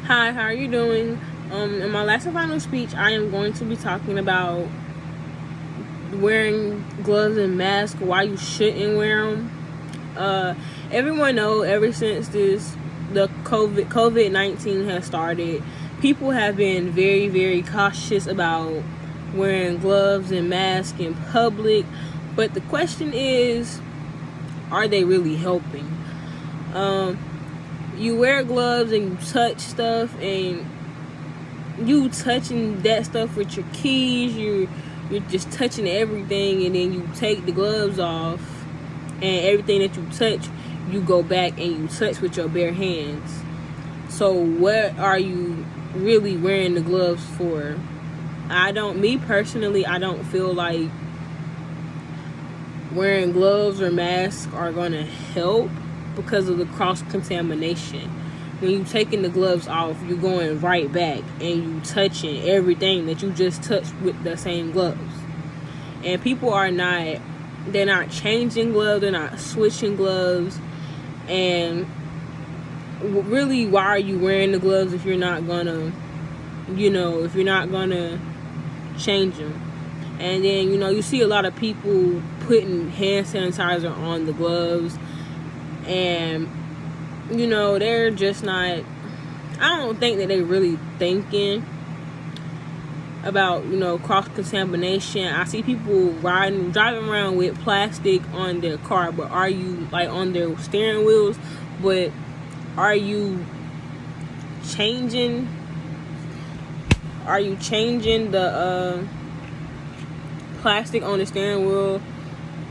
Hi, how are you doing? In my last and final speech, I am going to be talking about wearing gloves and masks, why you shouldn't wear them. Everyone knows ever since the COVID-19 has started, people have been very, very cautious about wearing gloves and masks in public. But the question is, are they really helping? You wear gloves and you touch stuff, and you touching that stuff with your keys, you're just touching everything, and then you take the gloves off, and everything that you touch, you go back and you touch with your bare hands. So what are you really wearing the gloves for? Me personally, I don't feel like wearing gloves or masks are gonna help because of the cross-contamination. When you taking the gloves off, you're going right back and you touching everything that you just touched with the same gloves. And people they're not changing gloves, they're not switching gloves. And really, why are you wearing the gloves if you're not gonna change them? And then, you see a lot of people putting hand sanitizer on the gloves, and they're just not, I don't think that they're really thinking about, cross-contamination. I see people driving around with plastic on their car, but are you, on their steering wheels, but are you changing the plastic on the steering wheel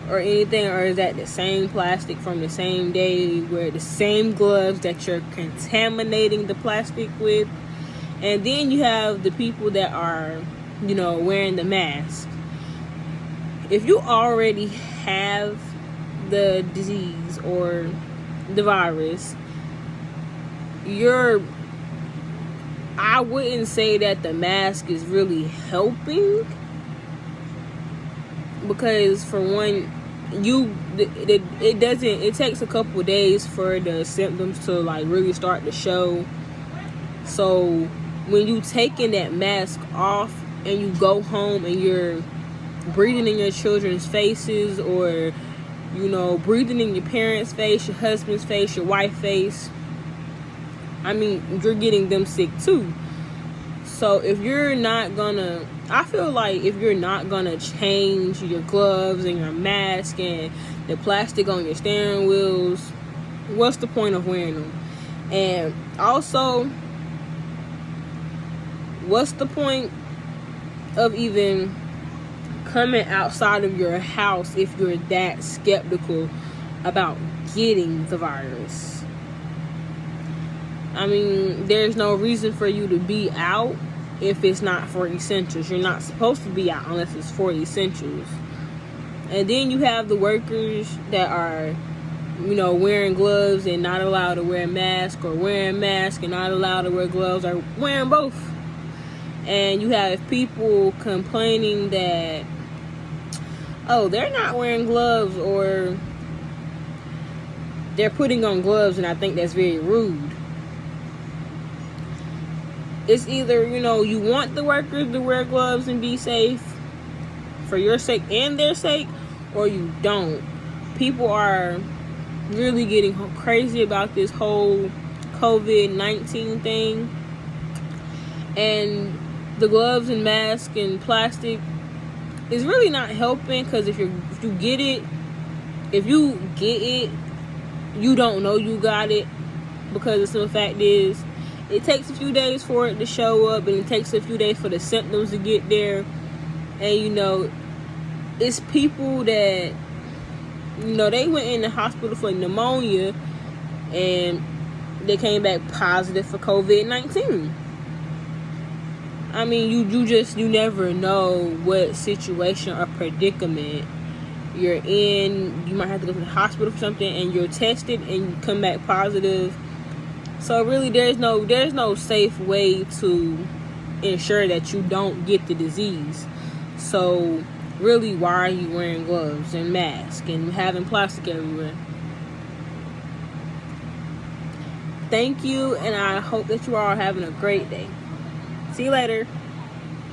or anything, or is that the same plastic from the same day, where the same gloves that you're contaminating the plastic with? And then you have the people that are, wearing the mask. If you already have the disease or the virus, I wouldn't say that the mask is really helping, because for one, it takes a couple days for the symptoms to really start to show. So when you taking that mask off and you go home and you're breathing in your children's faces, or breathing in your parents' face, your husband's face, your wife's face, you're getting them sick too. So I feel like if you're not gonna change your gloves and your mask and the plastic on your steering wheels, what's the point of wearing them? And also, what's the point of even coming outside of your house if you're that skeptical about getting the virus? There's no reason for you to be out if it's not for essentials. You're not supposed to be out unless it's for essentials. And then you have the workers that are, wearing gloves and not allowed to wear a mask, or wearing masks and not allowed to wear gloves, or wearing both. And you have people complaining that, they're not wearing gloves, or they're putting on gloves, and I think that's very rude. It's either, you want the workers to wear gloves and be safe for your sake and their sake, or you don't. People are really getting crazy about this whole COVID-19 thing. And the gloves and masks and plastic is really not helping, because if you get it, you don't know you got it, because the simple fact is, it takes a few days for it to show up, and it takes a few days for the symptoms to get there. And it's people that they went in the hospital for pneumonia and they came back positive for COVID-19. You never know what situation or predicament you're in. You might have to go to the hospital for something, and you're tested and you come back positive. So really, there's no safe way to ensure that you don't get the disease. So really, why are you wearing gloves and masks and having plastic everywhere? Thank you, and I hope that you all are having a great day. See you later.